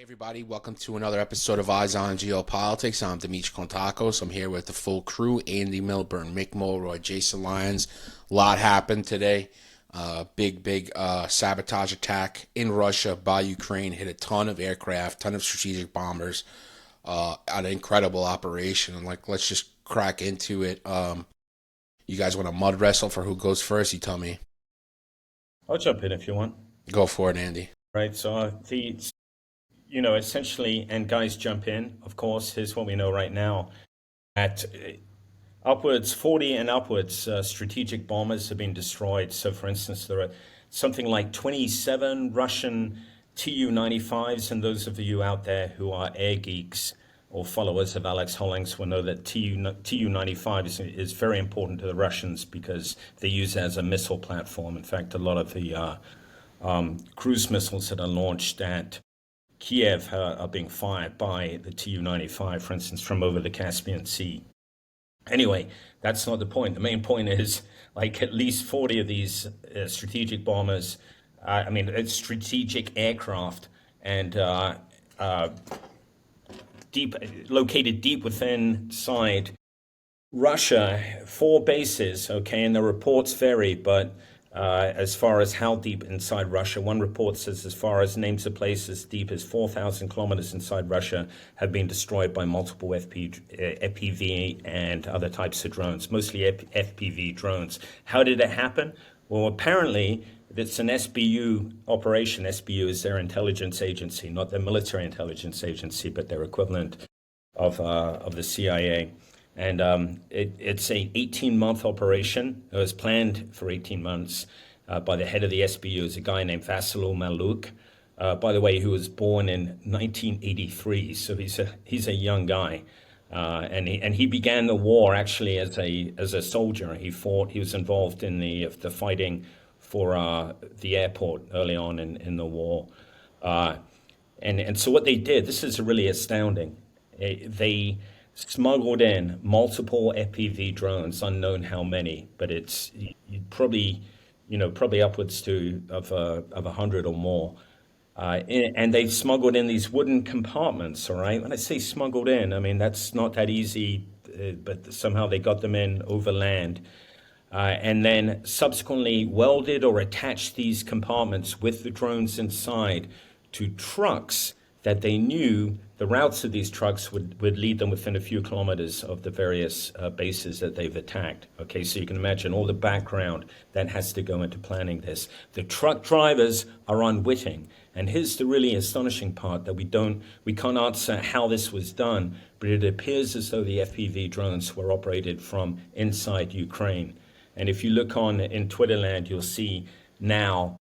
Everybody, welcome to another episode of Eyes on Geopolitics. I'm Dimitri Kontakos. I'm here with the full crew: Andy Milburn, Mick Mulroy, Jason Lyons. A lot happened today. Big sabotage attack in Russia by Ukraine. Hit a ton of aircraft, ton of strategic bombers. An incredible operation. And let's just crack into it. You guys want to mud wrestle for who goes first? You tell me. I'll jump in if you want. Go for it, Andy. Right. So essentially, and guys jump in, of course, here's what we know right now. At upwards, 40 and upwards, strategic bombers have been destroyed. So, for instance, there are something like 27 Russian Tu-95s, and those of you out there who are air geeks or followers of Alex Hollings will know that Tu-95 is very important to the Russians because they use it as a missile platform. In fact, a lot of the cruise missiles that are launched at Kiev are being fired by the Tu-95, for instance, from over the Caspian Sea. Anyway, that's not the point. The main point is at least 40 of these strategic bombers, it's strategic aircraft, and located deep within inside Russia, 4 bases, okay, and the reports vary, but as far as how deep inside Russia, one report says as far as names of places deep as 4,000 kilometers inside Russia have been destroyed by multiple FPV and other types of drones, mostly FPV drones. How did it happen? Well, apparently it's an SBU operation. SBU is their intelligence agency, not their military intelligence agency, but their equivalent of the CIA. And it's a 18-month operation. It was planned for 18 months by the head of the SBU, is a guy named Vasyl Maluk, by the way, who was born in 1983. So he's a young guy, and he began the war actually as a soldier. He was involved in the fighting for the airport early on in the war, and so what they did. This is really astounding. They smuggled in multiple FPV drones, unknown how many, but it's probably upwards of 100 or more. And they smuggled in these wooden compartments. All right, when I say smuggled in, I mean that's not that easy, but somehow they got them in overland, and then subsequently welded or attached these compartments with the drones inside to trucks that they knew the routes of these trucks would lead them within a few kilometers of the various bases that they've attacked. Okay, so you can imagine all the background that has to go into planning this. The truck drivers are unwitting. And here's the really astonishing part that we can't answer how this was done, but it appears as though the FPV drones were operated from inside Ukraine. And if you look in Twitterland, you'll see now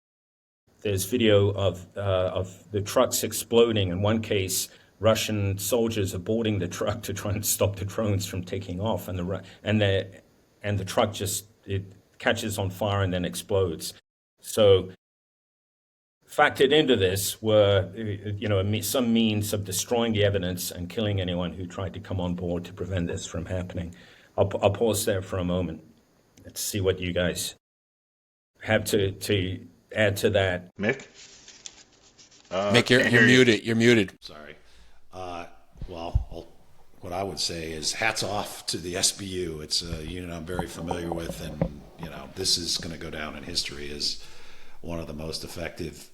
there's video of the trucks exploding. In one case, Russian soldiers are boarding the truck to try and stop the drones from taking off, and the truck it catches on fire and then explodes. So factored into this were some means of destroying the evidence and killing anyone who tried to come on board to prevent this from happening. I'll pause there for a moment. Let's see what you guys have to add to that. Mick? Mick, you're muted. You're muted. Sorry. What I would say is hats off to the SBU. It's a unit I'm very familiar with, and this is going to go down in history as one of the most effective,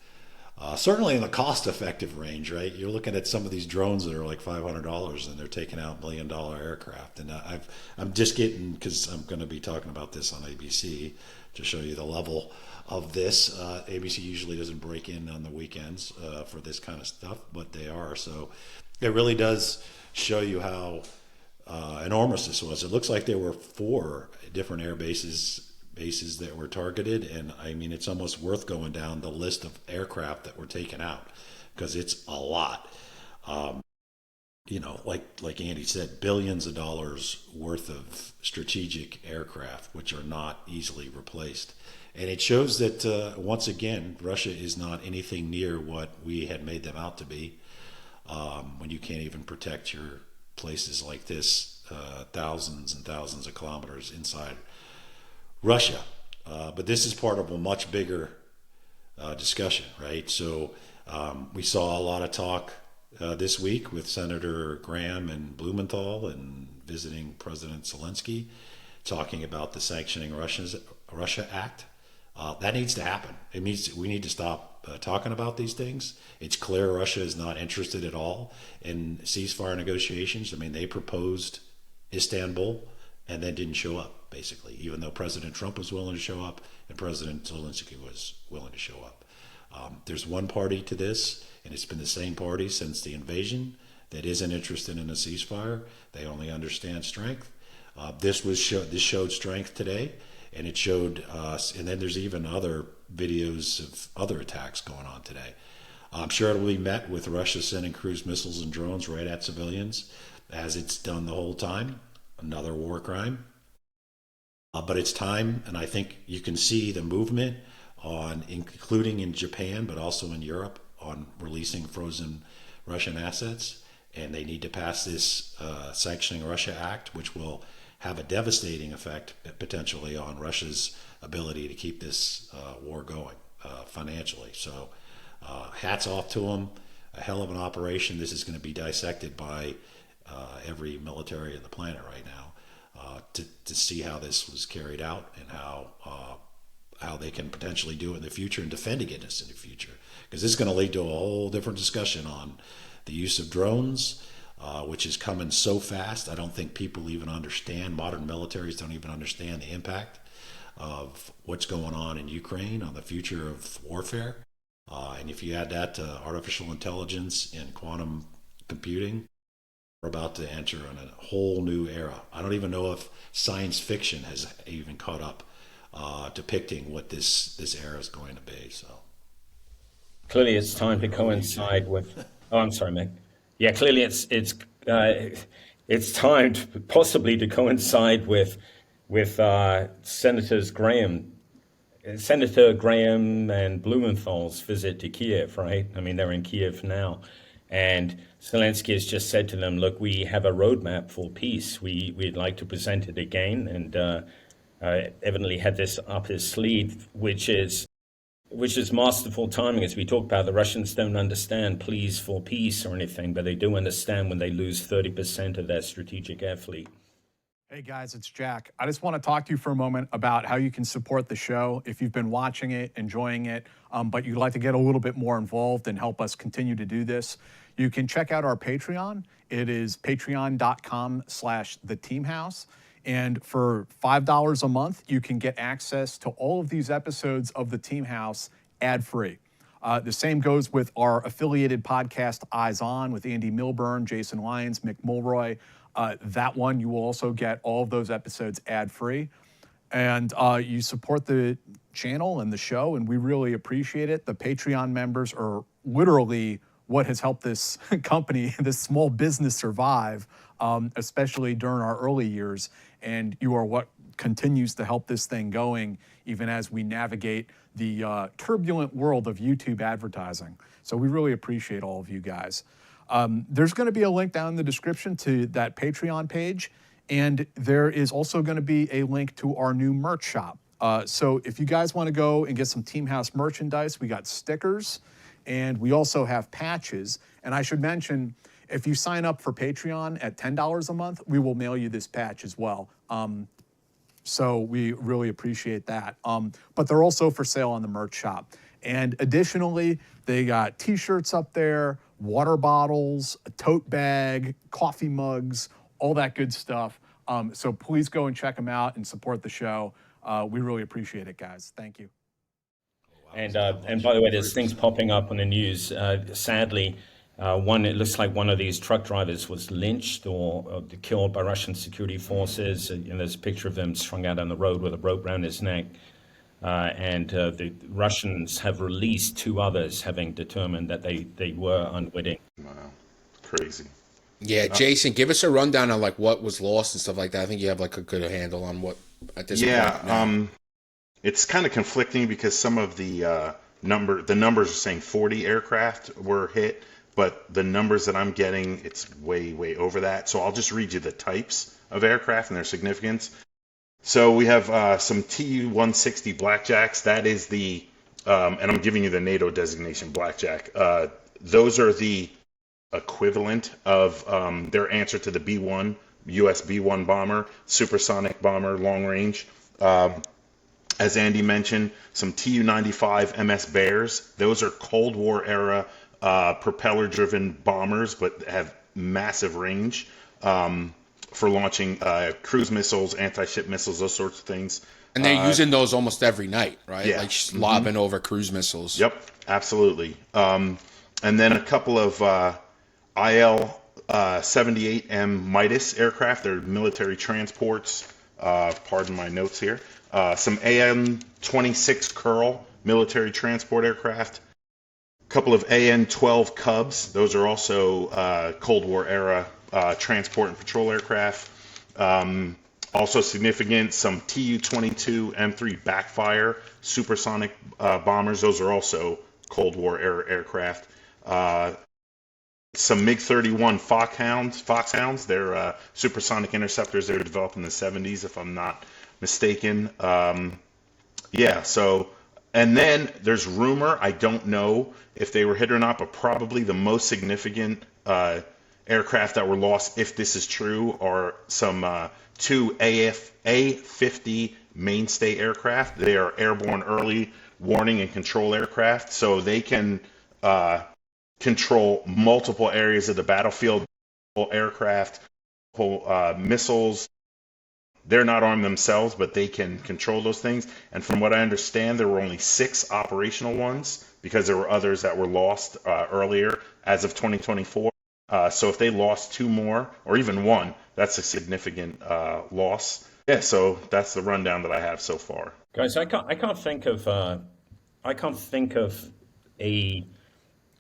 certainly in the cost-effective range. Right? You're looking at some of these drones that are like $500, and they're taking out $1 million aircraft. And I'm just getting, because I'm going to be talking about this on ABC to show you the level of this. ABC usually doesn't break in on the weekends for this kind of stuff, but they are. So it really does show you how enormous this was. It looks like there were 4 different air bases that were targeted, and I mean it's almost worth going down the list of aircraft that were taken out because it's a lot. Like Andy said, billions of dollars worth of strategic aircraft, which are not easily replaced. And it shows that, once again, Russia is not anything near what we had made them out to be. When you can't even protect your places like this, thousands and thousands of kilometers inside Russia. But this is part of a much bigger discussion, right? So we saw a lot of talk this week with Senator Graham and Blumenthal and visiting President Zelensky, talking about the Sanctioning Russia Act. That needs to happen. We need to stop talking about these things. It's clear Russia is not interested at all in ceasefire negotiations. I mean, they proposed Istanbul and then didn't show up, basically, even though President Trump was willing to show up and President Zelensky was willing to show up. There's one party to this, and it's been the same party since the invasion, that isn't interested in a ceasefire. They only understand strength. This showed strength today, and it showed us. And then there's even other videos of other attacks going on today. I'm sure it will be met with Russia sending cruise missiles and drones right at civilians, as it's done the whole time. Another war crime. But it's time, and I think you can see the movement on, including in Japan, but also in Europe, on releasing frozen Russian assets. And they need to pass this Sanctioning Russia Act, which will have a devastating effect potentially on Russia's ability to keep this war going financially. So hats off to them. A hell of an operation. This is going to be dissected by every military on the planet right now to see how this was carried out and how they can potentially do it in the future and defend against us in the future. Because this is going to lead to a whole different discussion on the use of drones, which is coming so fast. I don't think people even understand, modern militaries don't even understand the impact of what's going on in Ukraine on the future of warfare. And if you add that to artificial intelligence and quantum computing, we're about to enter on a whole new era. I don't even know if science fiction has even caught up depicting what this era is going to be. So Clearly, it's time to coincide with. Oh, I'm sorry, Mick. Yeah, clearly it's time to possibly to coincide with Senator Graham and Blumenthal's visit to Kiev, right? I mean, they're in Kiev now. And Zelensky has just said to them, look, we have a roadmap for peace. We'd like to present it again. And evidently had this up his sleeve, which is masterful timing. As we talked about, the Russians don't understand pleas for peace or anything, but they do understand when they lose 30% of their strategic air fleet. Hey guys, it's Jack. I just want to talk to you for a moment about how you can support the show if you've been watching it, enjoying it, but you'd like to get a little bit more involved and help us continue to do this. You can check out our Patreon. It is patreon.com/theteamhouse. And for $5 a month, you can get access to all of these episodes of The Team House ad-free. The same goes with our affiliated podcast, Eyes On, with Andy Milburn, Jason Lyons, Mick Mulroy. That one, you will also get all of those episodes ad-free. And you support the channel and the show, and we really appreciate it. The Patreon members are literally what has helped this company, this small business survive, especially during our early years. And you are what continues to help this thing going, even as we navigate the turbulent world of YouTube advertising. So we really appreciate all of you guys. There's going to be a link down in the description to that Patreon page. And there is also going to be a link to our new merch shop. So if you guys want to go and get some Team House merchandise, we got stickers and we also have patches. And I should mention, if you sign up for Patreon at $10 a month, we will mail you this patch as well. So we really appreciate that. But they're also for sale on the merch shop. And additionally, they got t-shirts up there, water bottles, a tote bag, coffee mugs, all that good stuff. So please go and check them out and support the show. We really appreciate it, guys. Thank you. And by the way, there's things popping up on the news. Sadly, it looks like one of these truck drivers was lynched or killed by Russian security forces. And there's a picture of him strung out on the road with a rope around his neck. And the Russians have released two others, having determined that they were unwitting. Wow, crazy. Yeah, Jason, give us a rundown on like what was lost and stuff like that. I think you have like a good handle on what at this point. Yeah, it's kind of conflicting because some of the numbers are saying 40 aircraft were hit, but the numbers that I'm getting, it's way over that. So I'll just read you the types of aircraft and their significance. So we have some Tu-160 Blackjacks. That is the, and I'm giving you the NATO designation Blackjack. Those are the equivalent of their answer to the B-1, US B-1 bomber, supersonic bomber, long range. As Andy mentioned, some Tu-95 MS Bears. Those are Cold War era propeller-driven bombers, but have massive range for launching cruise missiles, anti-ship missiles, those sorts of things. And they're using those almost every night, right? Yeah. Like just lobbing over cruise missiles. Yep, absolutely. And then a couple of IL-78M Midas aircraft. They're military transports. Pardon my notes here. Some AN-26 Curl military transport aircraft. A couple of AN-12 Cubs. Those are also Cold War era transport and patrol aircraft. Also significant, some Tu-22 M3 Backfire supersonic bombers. Those are also Cold War era aircraft. Some MiG-31 Foxhounds. They're supersonic interceptors. They were developed in the 70s, if I'm not mistaken. So, and then there's rumor, I don't know if they were hit or not, but probably the most significant aircraft that were lost, if this is true, are some two A-50 mainstay aircraft. They are airborne early warning and control aircraft, so they can control multiple areas of the battlefield, aircraft, missiles. They're not armed themselves, but they can control those things. And from what I understand, there were only 6 operational ones because there were others that were lost earlier as of 2024. So if they lost 2 more, or even 1, that's a significant loss. Yeah, so that's the rundown that I have so far. Guys, I can't think of a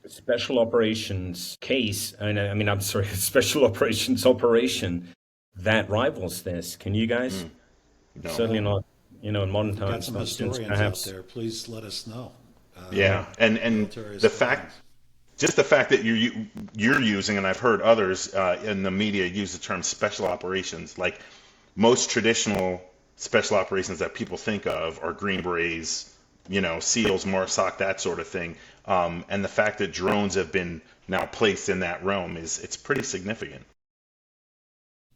special operations case. I'm sorry, special operations operation that rivals this. Can you guys? No. Certainly not. In modern Got times, some not since historians perhaps. out there. Please let us know. Yeah, and military is the fine. fact, just the fact that you're using, and I've heard others in the media use the term special operations. Like most traditional special operations that people think of are Green Berets, SEALs, MARSOC, that sort of thing. And the fact that drones have been now placed in that realm it's pretty significant.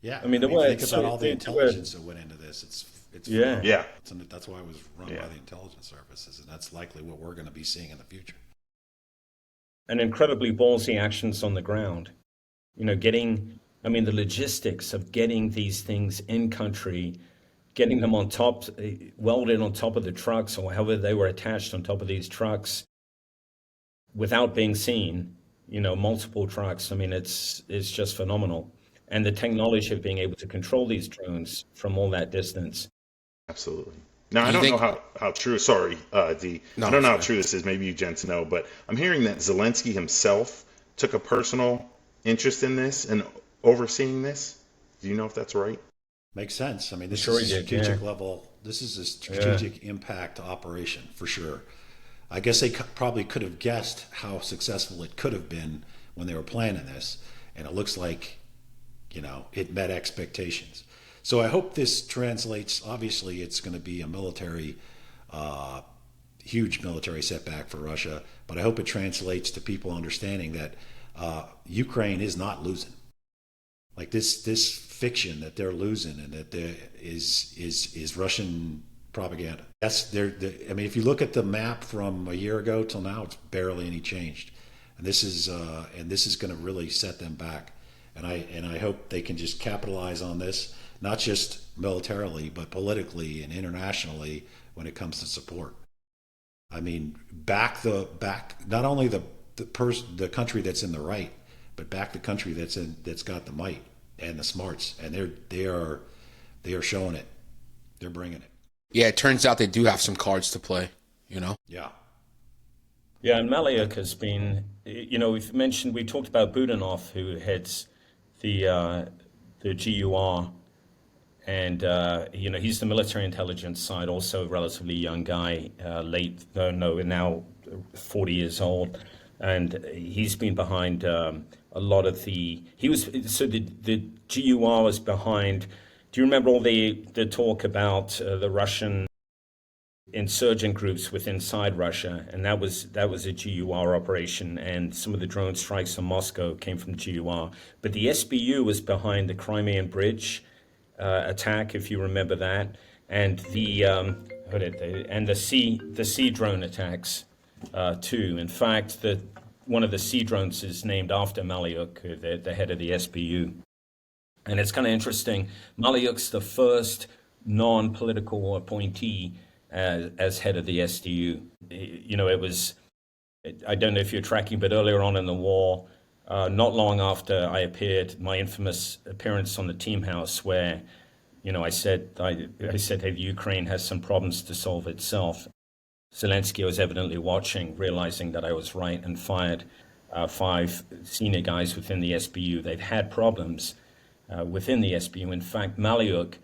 Yeah, think about all the intelligence that went into this. It's Yeah. Yeah. That's why it was run by the intelligence services, and that's likely what we're going to be seeing in the future. And incredibly ballsy actions on the ground. The logistics of getting these things in country, getting them on top, welded on top of the trucks or however they were attached on top of these trucks without being seen, multiple trucks. It's just phenomenal. And the technology of being able to control these drones from all that distance. Absolutely. Now, I You don't think- know how true, sorry, D. No, I don't know how sorry. true this is. Maybe you gents know, but I'm hearing that Zelensky himself took a personal interest in this and overseeing this. Do you know if that's right? Makes sense. This Sure is a he did, strategic yeah. level. This is a strategic impact operation for sure. I guess they probably could have guessed how successful it could have been when they were planning this, and it looks like, it met expectations. So I hope this translates. Obviously, it's going to be a huge military setback for Russia, but I hope it translates to people understanding that Ukraine is not losing. Like this fiction that they're losing and that there is Russian propaganda. If you look at the map from a year ago till now, it's barely any changed, and this is going to really set them back. And I hope they can just capitalize on this, not just militarily, but politically and internationally when it comes to support. Back not only the country that's in the right, but back the country that's got the might and the smarts, and they are showing it. They're bringing it. Yeah, it turns out they do have some cards to play, Yeah. Yeah, and Malyuk has been, we talked about Budanov, who heads the GUR, and he's the military intelligence side, also a relatively young guy, now 40 years old, and he's been behind a lot of the GUR was behind. Do you remember all the talk about the Russian insurgent groups within inside Russia, and that was a GUR operation, and some of the drone strikes on Moscow came from GUR. But the SBU was behind the Crimean Bridge attack, if you remember that, and the sea drone attacks too. In fact, one of the sea drones is named after Malyuk, the head of the SBU. And it's kind of interesting. Malyuk's the first non-political appointee as head of the SDU. You know, I don't know if you're tracking, but earlier on in the war, not long after I appeared, my infamous appearance on the Team House, where, you know, I said, hey, the Ukraine has some problems to solve itself. Zelensky was evidently watching, realizing that I was right, and fired 5 senior guys within the SBU. They've had problems within the SBU. In fact, Malyuk,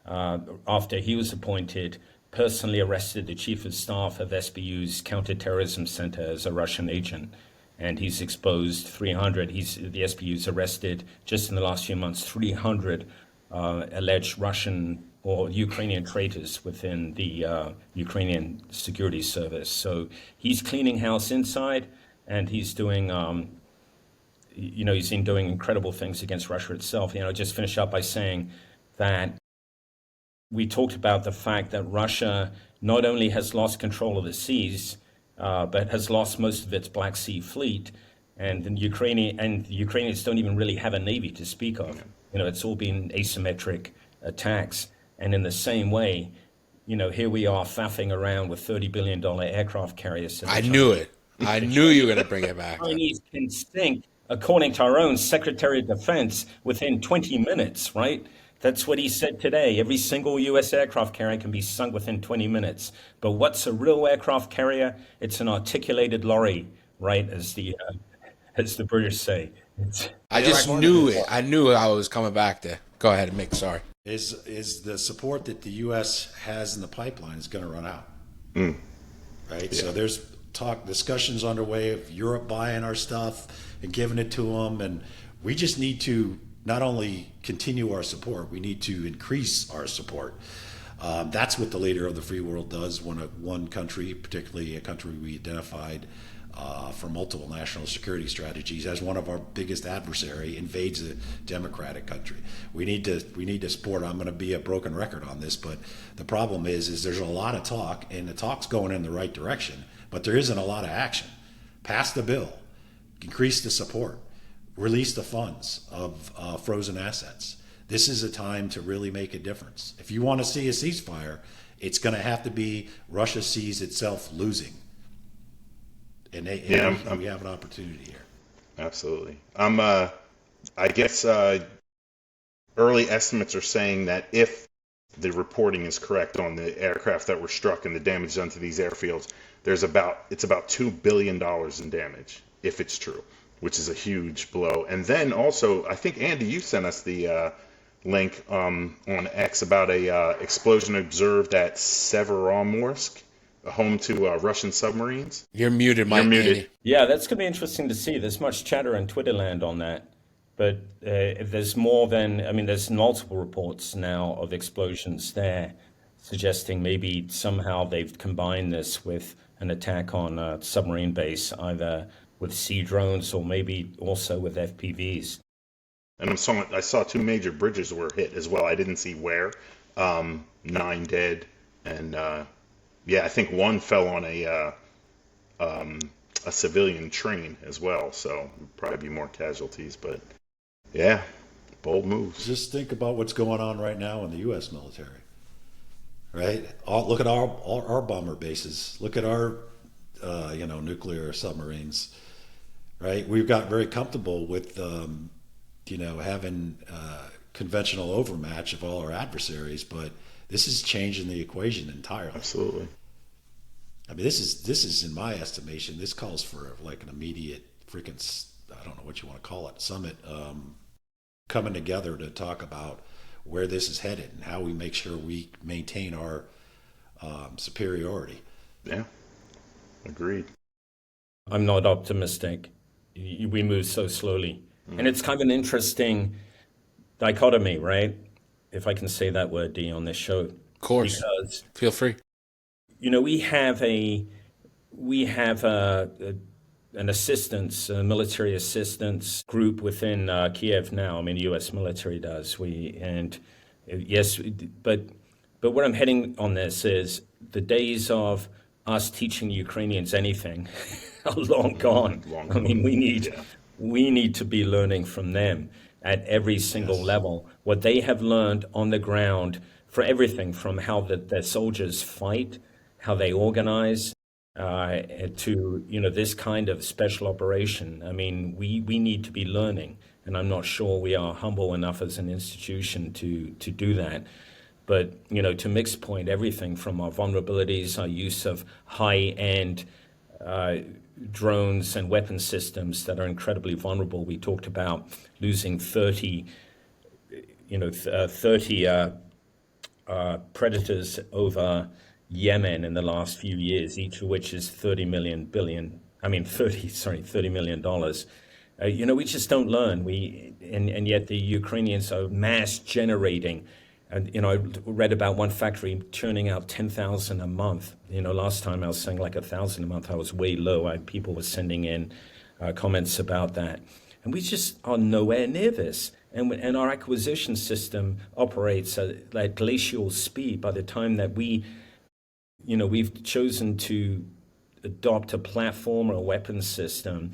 after he was appointed, personally arrested the chief of staff of SBU's counterterrorism center as a Russian agent. And he's exposed 300, the SBU's arrested just in the last few months, 300 alleged Russian or Ukrainian traitors within the Ukrainian security service. So he's cleaning house inside, and he's doing, he's been doing incredible things against Russia itself. You know, just finish up by saying that we talked about the fact that Russia not only has lost control of the seas, but has lost most of its Black Sea fleet, and the Ukrainians don't even really have a navy to speak of. You know, it's all been asymmetric attacks. And in the same way, you know, here we are faffing around with $30 billion aircraft carriers. I knew it. I knew you were going to bring it back. The Chinese can sink, according to our own Secretary of Defense, within 20 minutes, right? That's what he said today. Every single U.S. aircraft carrier can be sunk within 20 minutes. But what's a real aircraft carrier? It's an articulated lorry, right? As the British say. I just knew it. I knew I was coming back there. Go ahead, Mick. Sorry. Is the support that the U.S. has in the pipeline is going to run out, right? Yeah. So there's discussions underway of Europe buying our stuff and giving it to them, and we just need to not only continue our support, we need to increase our support. That's what the leader of the free world does when one country, particularly a country we identified for multiple national security strategies as one of our biggest adversary, invades a democratic country. We need to support. I'm going to be a broken record on this, but the problem is there's a lot of talk, and the talk's going in the right direction, but there isn't a lot of action. Pass the bill, increase the support, release the funds of frozen assets. This is a time to really make a difference. If you want to see a ceasefire, it's going to have to be Russia sees itself losing. And we have an opportunity here. Absolutely. I guess early estimates are saying that if the reporting is correct on the aircraft that were struck and the damage done to these airfields, it's about $2 billion in damage, if it's true, which is a huge blow. And then also, I think, Andy, you sent us the link on X about a explosion observed at Severomorsk, home to Russian submarines. You're muted, Mike. You're muted. Yeah, that's going to be interesting to see. There's much chatter in Twitterland on that. But there's multiple reports now of explosions there, suggesting maybe somehow they've combined this with an attack on a submarine base, either with sea drones or maybe also with FPVs. And I saw 2 major bridges were hit as well. I didn't see where. 9 dead, and I think one fell on a civilian train as well. So probably be more casualties, but yeah, bold moves. Just think about what's going on right now in the U.S. military, right? Look at our bomber bases. Look at our nuclear submarines, right? We've got very comfortable with having conventional overmatch of all our adversaries, but this is changing the equation entirely. Absolutely. I mean, this is in my estimation, this calls for like an immediate freaking, I don't know what you want to call it, summit coming together to talk about where this is headed and how we make sure we maintain our superiority. Yeah, agreed. I'm not optimistic. We move so slowly. And it's kind of an interesting dichotomy, right? If I can say that word, D, on this show. Of course. Because, feel free. we have an assistance, a military assistance group within Kiev now. I mean, the U.S. military does. Yes, but where I'm heading on this is the days of us teaching Ukrainians anything are long gone. Long I mean, gone. we need to be learning from them at every single level. What they have learned on the ground for everything from how their soldiers fight, how they organize, to this kind of special operation. I mean, we need to be learning, and I'm not sure we are humble enough as an institution to do that. But to Mick's point, everything from our vulnerabilities, our use of high-end drones and weapon systems that are incredibly vulnerable. We talked about losing 30 predators over Yemen in the last few years, each of which is $30 million. We just don't learn. And yet the Ukrainians are mass generating. And I read about one factory churning out 10,000 a month. Last time I was saying like 1,000 a month. I was way low. People were sending in comments about that, and we just are nowhere near this. And our acquisition system operates at glacial speed. By the time that we've chosen to adopt a platform or a weapon system,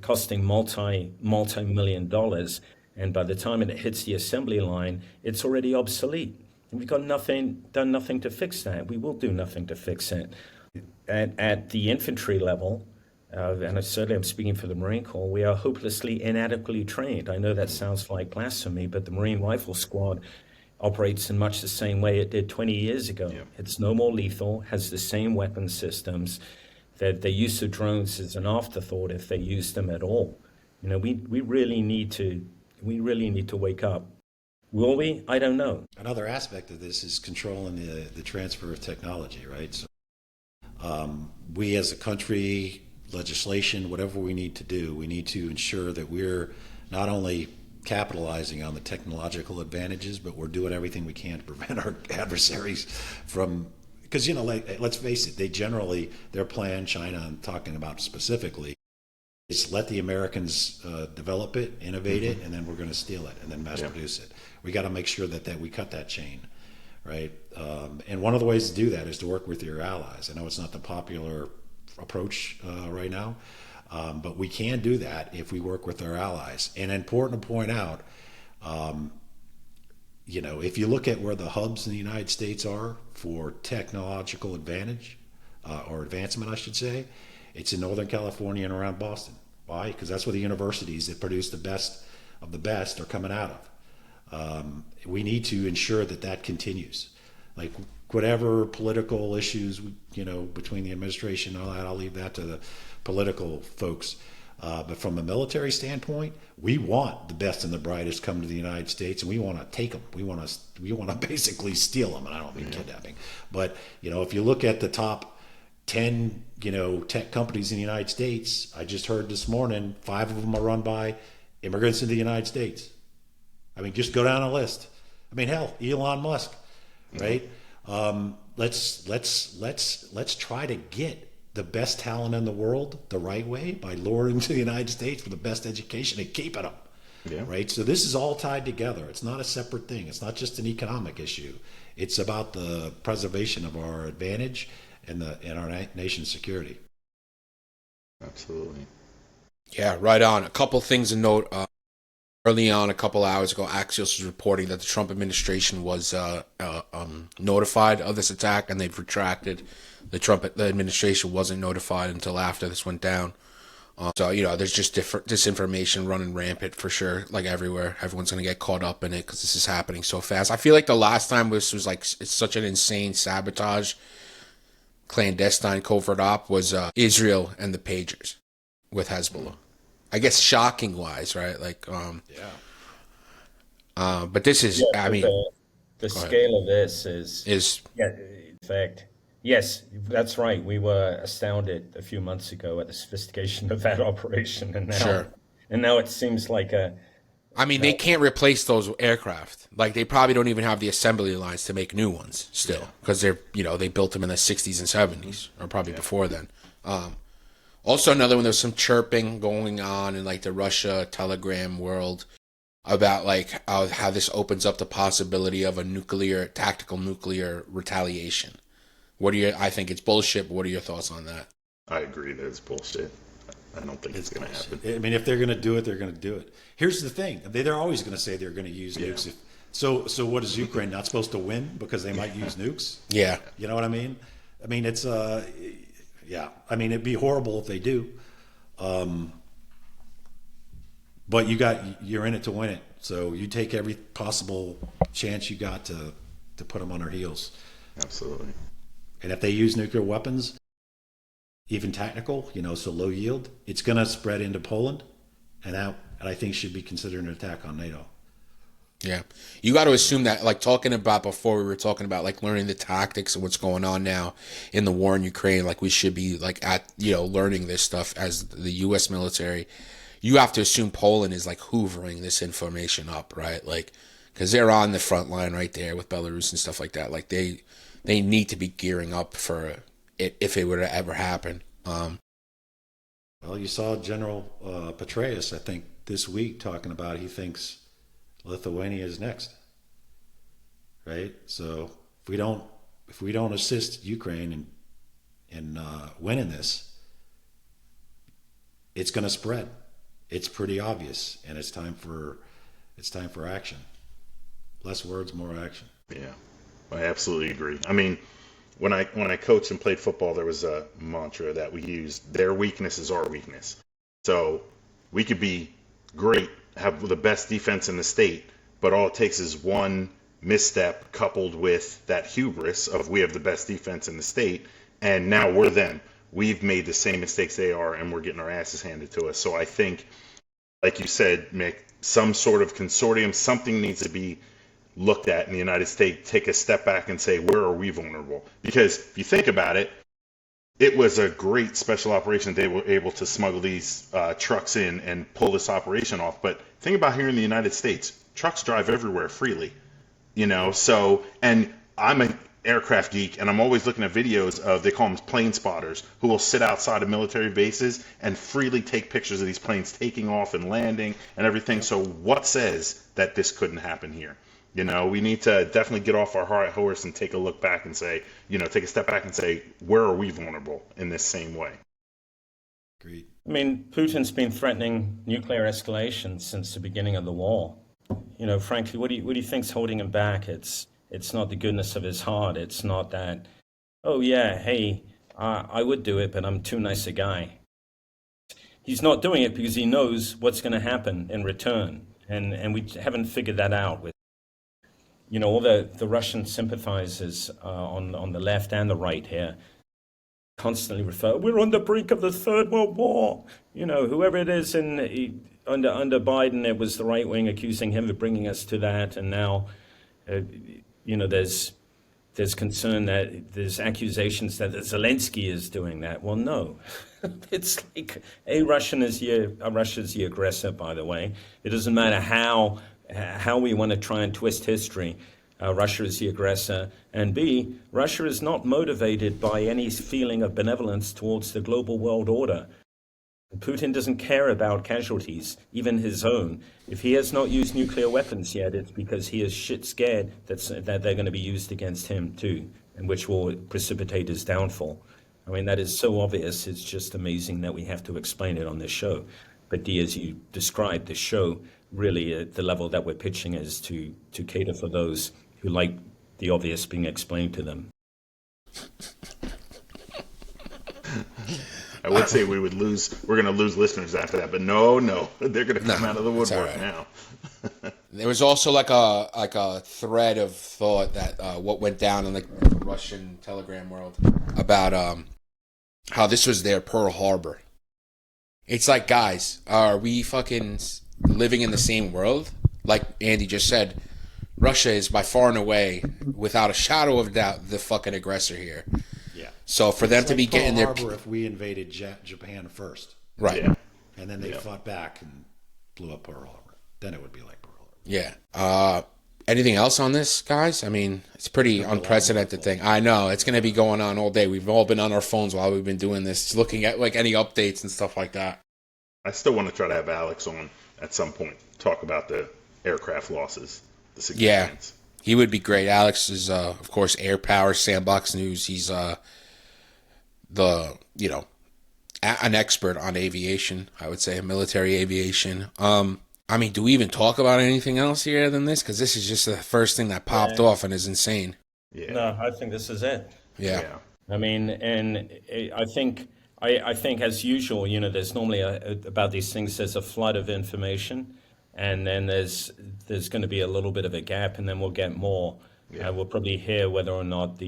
costing multi-million dollars. And by the time it hits the assembly line, it's already obsolete. And we've done nothing to fix that. We will do nothing to fix it. At the infantry level, and certainly I'm speaking for the Marine Corps, we are hopelessly inadequately trained. I know that sounds like blasphemy, but the Marine Rifle Squad operates in much the same way it did 20 years ago. Yeah. It's no more lethal, has the same weapon systems. That the use of drones is an afterthought if they use them at all. We really need to wake up. Will we? I don't know. Another aspect of this is controlling the transfer of technology, right? So, we as a country, legislation, whatever we need to do, we need to ensure that we're not only capitalizing on the technological advantages, but we're doing everything we can to prevent our adversaries from, because, let's face it, their plan, China, I'm talking about specifically, is let the Americans develop it, innovate it, and then we're going to steal it and then mass produce it. We got to make sure that we cut that chain, right? And one of the ways to do that is to work with your allies. I know it's not the popular approach right now, but we can do that if we work with our allies. And important to point out, if you look at where the hubs in the United States are for technological advantage, or advancement, I should say, it's in Northern California and around Boston. Why? Because that's where the universities that produce the best of the best are coming out of. We need to ensure that continues. Like whatever political issues, between the administration and all that, I'll leave that to the political folks. But from a military standpoint, we want the best and the brightest come to the United States, and we want to take them. We want to basically steal them, and I don't mean kidnapping. But if you look at the top 10, tech companies in the United States, I just heard this morning, 5 of them are run by immigrants in the United States. I mean, just go down a list. I mean, hell, Elon Musk, right? Let's try to get the best talent in the world the right way by luring them to the United States for the best education and keeping them, right? So this is all tied together. It's not a separate thing. It's not just an economic issue. It's about the preservation of our advantage and our nation's security. Absolutely. Yeah, right on. A couple things to note. Early on, a couple hours ago, Axios was reporting that the Trump administration was notified of this attack, and they've retracted. The administration wasn't notified until after this went down. So there's just different disinformation running rampant for sure, like everywhere. Everyone's gonna get caught up in it because this is happening so fast. I feel like the last time this was like it's such an insane sabotage, clandestine covert op was Israel and the pagers with Hezbollah. I guess shocking wise, right? Like, but this is, the scale of this is in fact, yes, that's right. We were astounded a few months ago at the sophistication of that operation, and now it seems like I mean, they can't replace those aircraft. Like, they probably don't even have the assembly lines to make new ones still, because they're, they built them in the 60s and 70s, or probably before then. Also, another one, there's some chirping going on in like the Russia Telegram world about like how this opens up the possibility of a tactical nuclear retaliation. I think it's bullshit, but what are your thoughts on that? I agree that it's bullshit. I don't think it's going to happen. I mean, if they're going to do it, they're going to do it. Here's the thing: they're always going to say they're going to use nukes. So what is Ukraine not supposed to win because they might use nukes? Yeah, you know what I mean. I mean, it's yeah. I mean, it'd be horrible if they do. But you're in it to win it. So you take every possible chance you got to put them on their heels. Absolutely. And if they use nuclear weapons, even tactical, so low yield, it's going to spread into Poland, and I think should be considered an attack on NATO. Yeah. You got to assume that, like talking about before, we were talking about like learning the tactics and what's going on now in the war in Ukraine. Like we should be like learning this stuff as the U.S. military. You have to assume Poland is like hoovering this information up, right? Like, because they're on the front line right there with Belarus and stuff like that. Like they need to be gearing up for it if it were to ever happen. Well, you saw General Petraeus, I think, this week talking about he thinks Lithuania is next, right? So if we don't assist Ukraine in winning this, it's going to spread. It's pretty obvious, and it's time for action. Less words, more action. Yeah, I absolutely agree. I mean, when I coached and played football, there was a mantra that we used: their weakness is our weakness. So we could be great, have the best defense in the state, but all it takes is one misstep coupled with that hubris of we have the best defense in the state, and now we're them. We've made the same mistakes they are, and we're getting our asses handed to us. So I think, like you said, Mick, some sort of consortium, something needs to be looked at in the United States, take a step back and say, where are we vulnerable? Because if you think about it, it was a great special operation. They were able to smuggle these trucks in and pull this operation off. But think about here in the United States, trucks drive everywhere freely, so, and I'm an aircraft geek, and I'm always looking at videos of, they call them plane spotters, who will sit outside of military bases and freely take pictures of these planes taking off and landing and everything. So what says that this couldn't happen here? We need to definitely get off our high horse and take a look back and say, take a step back and say, where are we vulnerable in this same way? Agreed. I mean, Putin's been threatening nuclear escalation since the beginning of the war. Frankly, what do you think's holding him back? It's not the goodness of his heart. It's not that, oh yeah, hey, I would do it, but I'm too nice a guy. He's not doing it because he knows what's going to happen in return, and we haven't figured that out with. All the Russian sympathizers on the left and the right here constantly refer, we're on the brink of the Third World War. Whoever it is under Biden, it was the right wing accusing him of bringing us to that. And now, there's concern that there's accusations that Zelensky is doing that. Well, no. It's like Russia's the aggressor, by the way. It doesn't matter how we want to try and twist history. Russia is the aggressor, and B, Russia is not motivated by any feeling of benevolence towards the global world order. Putin doesn't care about casualties, even his own. If he has not used nuclear weapons yet, it's because he is shit scared that they're going to be used against him too, and which will precipitate his downfall. I mean, that is so obvious, it's just amazing that we have to explain it on this show. But Dee, as you described, this show really at the level that we're pitching is to cater for those who like the obvious being explained to them. I would say we're going to lose listeners after that, but no, they're going to come out of the woodwork right now. There was also like a thread of thought that what went down in the Russian Telegram world about how this was their Pearl Harbor. It's like, guys, are we fucking living in the same world? Like Andy just said, Russia is by far and away, without a shadow of doubt, the fucking aggressor here. Yeah. So for them to be getting their... Pearl Harbor if we invaded Japan first. Right. Yeah. And then they fought back and blew up Pearl Harbor. then it would be like Pearl Harbor. Yeah. Anything else on this, guys? I mean, it's pretty unprecedented thing. I know it's going to be going on all day. We've all been on our phones while we've been doing this, looking at like any updates and stuff like that. I still want to try to have Alex on at some point, talk about the aircraft losses, the significance. Yeah, he would be great. Alex is, of course, Air Power Sandbox News. He's an expert on aviation. I would say military aviation. I mean, do we even talk about anything else here than this? Because this is just the first thing that popped off and is insane. Yeah. No, I think this is it. Yeah. I mean, and I think as usual, there's normally about these things. There's a flood of information, and then there's going to be a little bit of a gap, and then we'll get more. Yeah. We'll probably hear whether or not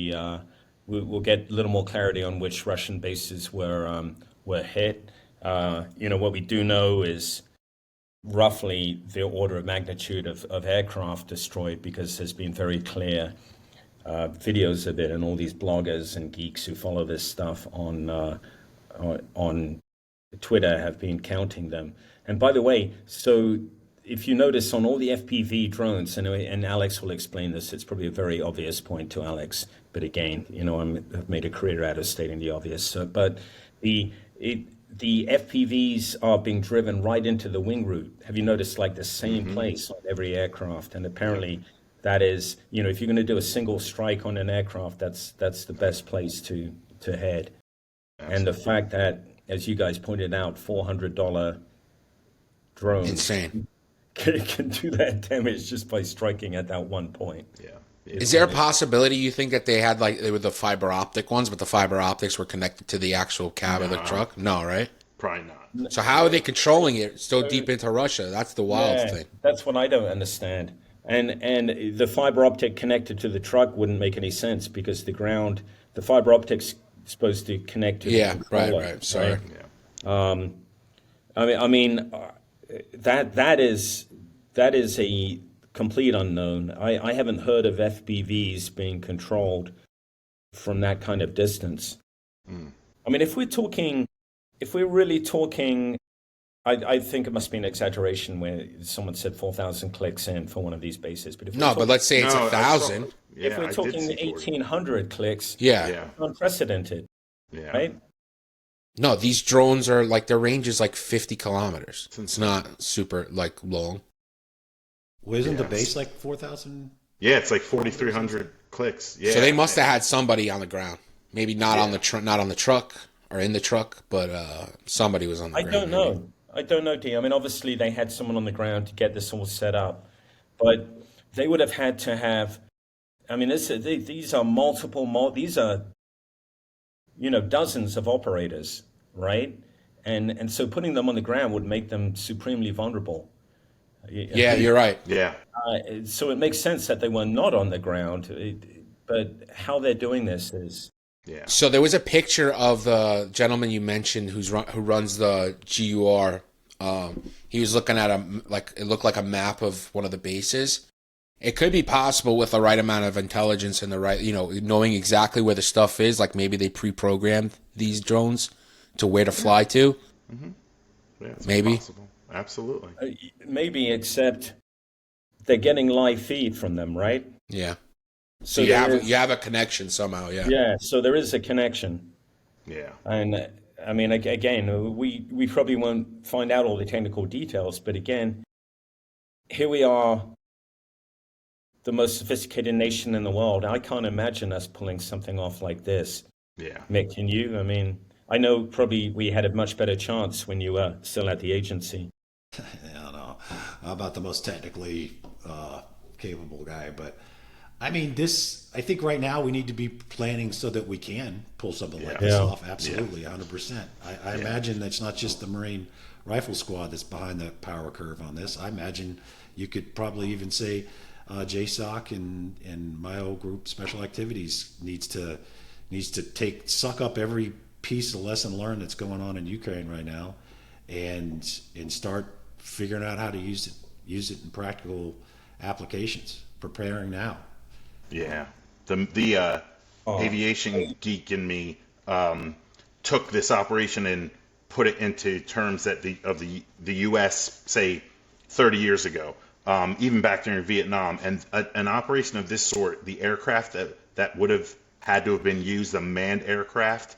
we'll get a little more clarity on which Russian bases were hit. What we do know is roughly the order of magnitude of aircraft destroyed, because there's been very clear videos of it, and all these bloggers and geeks who follow this stuff on Twitter have been counting them. And by the way, so if you notice on all the FPV drones, and Alex will explain this, it's probably a very obvious point to Alex, but again, I've made a career out of stating the obvious. But the FPVs are being driven right into the wing root. Have you noticed like the same place on every aircraft? And apparently that is, if you're going to do a single strike on an aircraft, that's the best place to head. Absolutely. And the fact that, as you guys pointed out, $400 drones insane can do that damage just by striking at that one point. Yeah. Is there a possibility you think that they had they were the fiber optic ones, but the fiber optics were connected to the actual cab of the truck? No, right? Probably not. So how are they controlling it so deep into Russia? That's the wild thing. That's what I don't understand. And the fiber optic connected to the truck wouldn't make any sense, because the fiber optic's supposed to connect to the controller, right. Sorry. Right? Yeah. I mean, that is a complete unknown. I haven't heard of FPVs being controlled from that kind of distance. I mean, if we're really talking, I think it must be an exaggeration where someone said 4,000 clicks in for one of these bases. But but let's say it's 1,000. If we're talking 1,800 clicks, unprecedented, right? No, these drones are their range is 50 kilometers. It's not super long. Well, isn't the base 4,000? Yeah, it's 4,300 clicks. Yeah. So they must have had somebody on the ground. Maybe not on the not on the truck or in the truck, but somebody was on the ground. I don't know, D. I mean, obviously they had someone on the ground to get this all set up, but they would have had to have. I mean, these are these are dozens of operators, right? And so putting them on the ground would make them supremely vulnerable. Yeah, you're right. Yeah. So it makes sense that they were not on the ground, but how they're doing this is. Yeah. So there was a picture of the gentleman you mentioned who runs the GUR. He was looking at it looked like a map of one of the bases. It could be possible with the right amount of intelligence and the right, knowing exactly where the stuff is. Like maybe they pre-programmed these drones to where to fly to. Mm-hmm. Yeah, it's maybe. Possible. Absolutely. Maybe, except they're getting live feed from them, right? Yeah. So you have a connection somehow, yeah. Yeah, so there is a connection. Yeah. And I mean, again, we probably won't find out all the technical details, but again, here we are, the most sophisticated nation in the world. I can't imagine us pulling something off like this. Yeah. Mick, can you? I mean, I know probably we had a much better chance when you were still at the agency. I don't know. I'm not the most technically capable guy, but I mean, I think right now we need to be planning so that we can pull something like this off. Absolutely, 100%. I imagine that's not just the Marine Rifle Squad that's behind the power curve on this. I imagine you could probably even say JSOC and my old group, Special Activities, needs to suck up every piece of lesson learned that's going on in Ukraine right now, and start figuring out how to use it in practical applications. Preparing now. Yeah, the aviation geek in me took this operation and put it into terms that the U.S. say 30 years ago, even back during Vietnam. And an operation of this sort, the aircraft that would have had to have been used, a manned aircraft,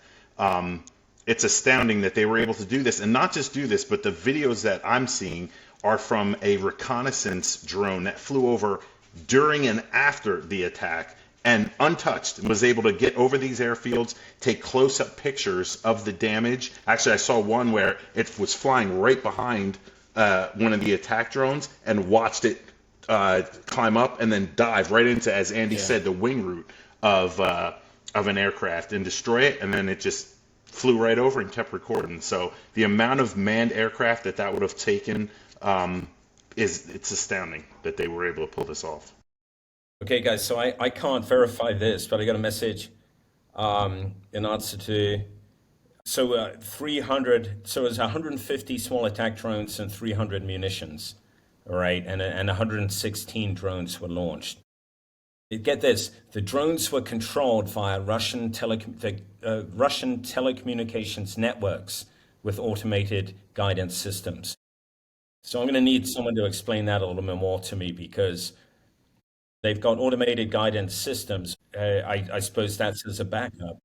it's astounding that they were able to do this. And not just do this, but the videos that I'm seeing are from a reconnaissance drone that flew over during and after the attack and untouched and was able to get over these airfields, take close-up pictures of the damage. Actually, I saw one where it was flying right behind one of the attack drones and watched it climb up and then dive right into, as Andy said, the wing root of an aircraft and destroy it, and then it just flew right over and kept recording. So the amount of manned aircraft that would have taken it's astounding that they were able to pull this off. Okay, guys, so I can't verify this, but I got a message in answer to, 300, so it was 150 small attack drones and 300 munitions, all right, and 116 drones were launched. Get this, the drones were controlled via Russian telecommunications networks with automated guidance systems. So I'm going to need someone to explain that a little bit more to me, because they've got automated guidance systems. I suppose that's as a backup.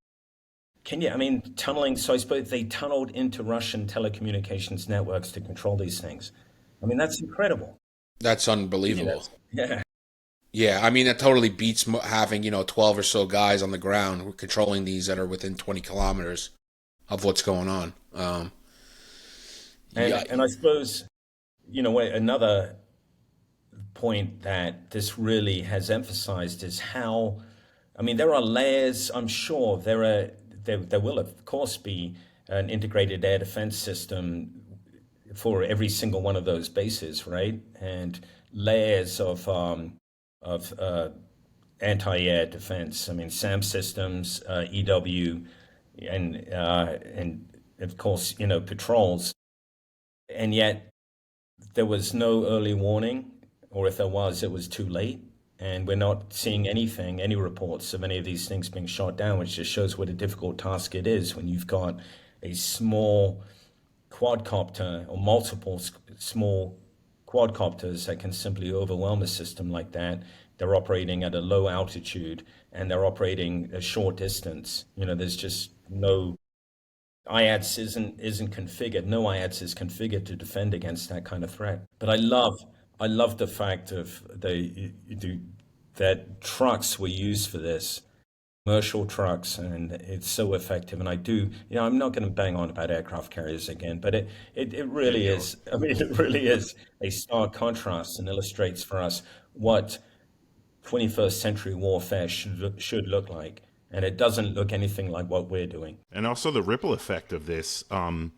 Tunneling, so I suppose they tunneled into Russian telecommunications networks to control these things. I mean, that's incredible. That's unbelievable. Yeah. Yeah, I mean, that totally beats having, 12 or so guys on the ground controlling these that are within 20 kilometers of what's going on. And I suppose, another point that this really has emphasized is how, there are layers. I'm sure there will, of course, be an integrated air defense system for every single one of those bases, right? And layers of anti-air defense. SAM systems, EW, and of course, patrols. And yet there was no early warning, or if there was, it was too late. And we're not seeing any reports of any of these things being shot down, which just shows what a difficult task it is when you've got a small quadcopter or multiple small quadcopters that can simply overwhelm a system like that. They're operating at a low altitude and they're operating a short distance. There's just no IADS isn't configured. No IADS is configured to defend against that kind of threat. But I love the fact of that trucks were used for this, commercial trucks, and it's so effective. And I do, I'm not going to bang on about aircraft carriers again, but it really is. It really is a stark contrast and illustrates for us what 21st century warfare should look like. And it doesn't look anything like what we're doing. And also the ripple effect of this, the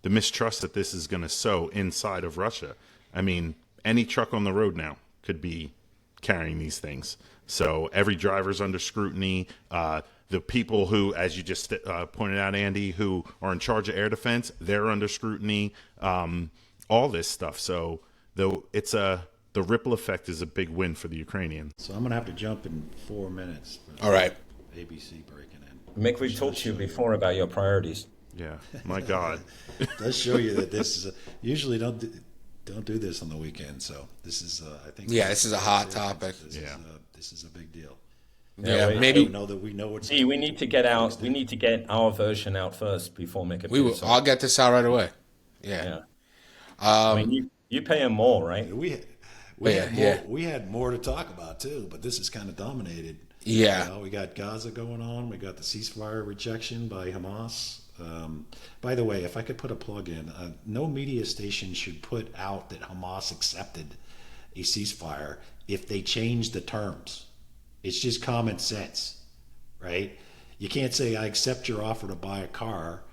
mistrust that this is going to sow inside of Russia. Any truck on the road now could be carrying these things. So every driver's under scrutiny. The people who, as you just pointed out, Andy, who are in charge of air defense, they're under scrutiny. All this stuff. So though the ripple effect is a big win for the Ukrainians. So I'm going to have to jump in 4 minutes. All right. ABC breaking in. Mick, we've talked to you before about your priorities. Yeah, my God. It does show you that this is usually don't do this on the weekend. So this is I think. Yeah, this is a hot topic. This is a big deal. Yeah, maybe know that we know what's. See, we need to get our version out first before Mick. I'll get this out right away. Yeah. You pay him more, right? We had more to talk about too, but this is kind of dominated. Yeah. We got Gaza going on. We got the ceasefire rejection by Hamas. By the way, if I could put a plug in, no media station should put out that Hamas accepted a ceasefire if they change the terms. It's just common sense, right? You can't say, I accept your offer to buy a car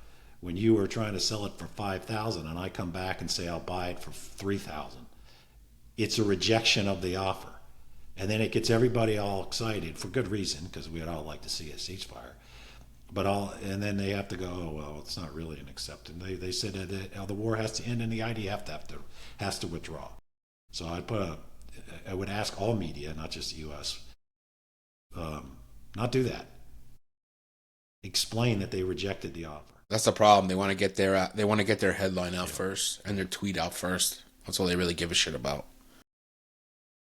when you were trying to sell it for $5,000 and I come back and say I'll buy it for $3,000. It's a rejection of the offer. And then it gets everybody all excited for good reason, because we'd all like to see a ceasefire. And then they have to go, oh, well, it's not really an acceptance. They said that the war has to end and the IDF has to withdraw. So I would ask all media, not just the U.S., not do that. Explain that they rejected the offer. That's the problem. They want to get their headline out first and their tweet out first. That's all they really give a shit about.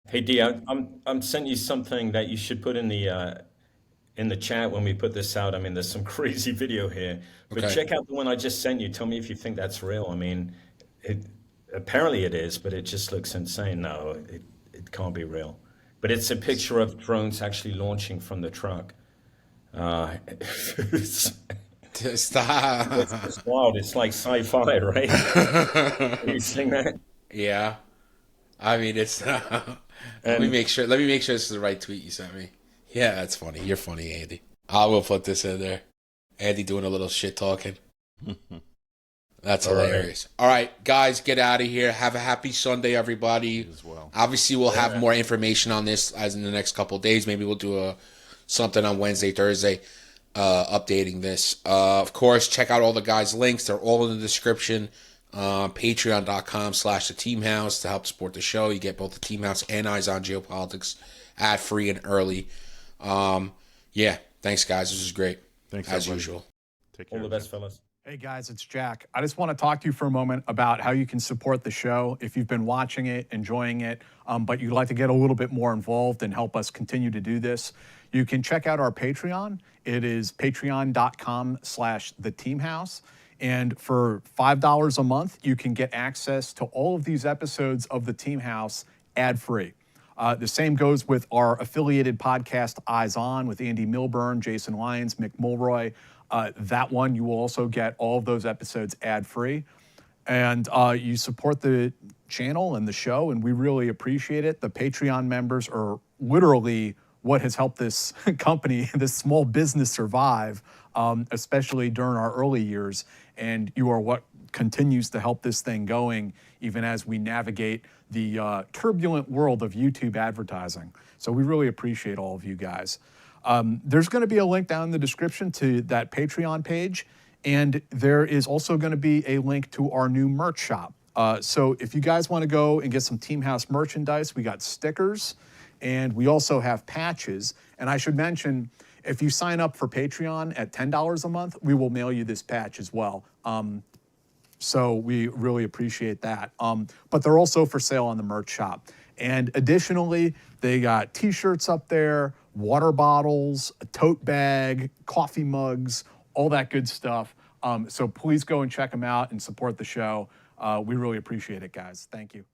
Hey D, I'm sending you something that you should put in the chat when we put this out. I mean, there's some crazy video here, but Okay. check out the one I just sent you. Tell me if you think that's real. I mean, it apparently it is, but it just looks insane. No, it can't be real. But it's a picture of drones actually launching from the truck. It's, Stop. it's wild. It's like sci-fi, right? Have you seen that? Yeah. I mean, it's. Let me And make sure. Let me make sure this is the right tweet you sent me. Yeah, that's funny. You're funny, Andy. I will put this in there. Andy doing a little shit talking. That's all right. hilarious. All right, guys, get out of here. Have a happy Sunday, everybody. As well. Obviously, we'll have more information on this as in the next couple of days. Maybe we'll do something on Wednesday, Thursday, updating this. Of course, check out all the guys' links. They're all in the description. Patreon.com/the Team House to help support the show. You get both the Team House and Eyes on Geopolitics ad free and early. Yeah, thanks, guys. This is great. Thanks, as everybody. usual. Take care. all the best, fellas. Hey guys, it's Jack. I just want to talk to you for a moment about how you can support the show if you've been watching it, enjoying it, but you'd like to get a little bit more involved and help us continue to do this. You can check out our Patreon. It is patreon.com/theteamhouse. And for $5 a month, you can get access to all of these episodes of the Team House ad-free. The same goes with our affiliated podcast, Eyes On, with Andy Milburn, Jason Lyons, Mick Mulroy. That one, you will also get all of those episodes ad-free. And you support the channel and the show, and we really appreciate it. The Patreon members are literally what has helped this company, this small business survive, especially during our early years. And you are what continues to help this thing going, even as we navigate the turbulent world of YouTube advertising. So we really appreciate all of you guys. There's going to be a link down in the description to that Patreon page, and there is also going to be a link to our new merch shop. So if you guys want to go and get some Team House merchandise, we got stickers, and we also have patches. And I should mention, if you sign up for Patreon at $10 a month, we will mail you this patch as well. So we really appreciate that. But they're also for sale on the merch shop. And additionally, they got t-shirts up there, water bottles, a tote bag, coffee mugs, all that good stuff. So please go and check them out and support the show. We really appreciate it, guys. Thank you.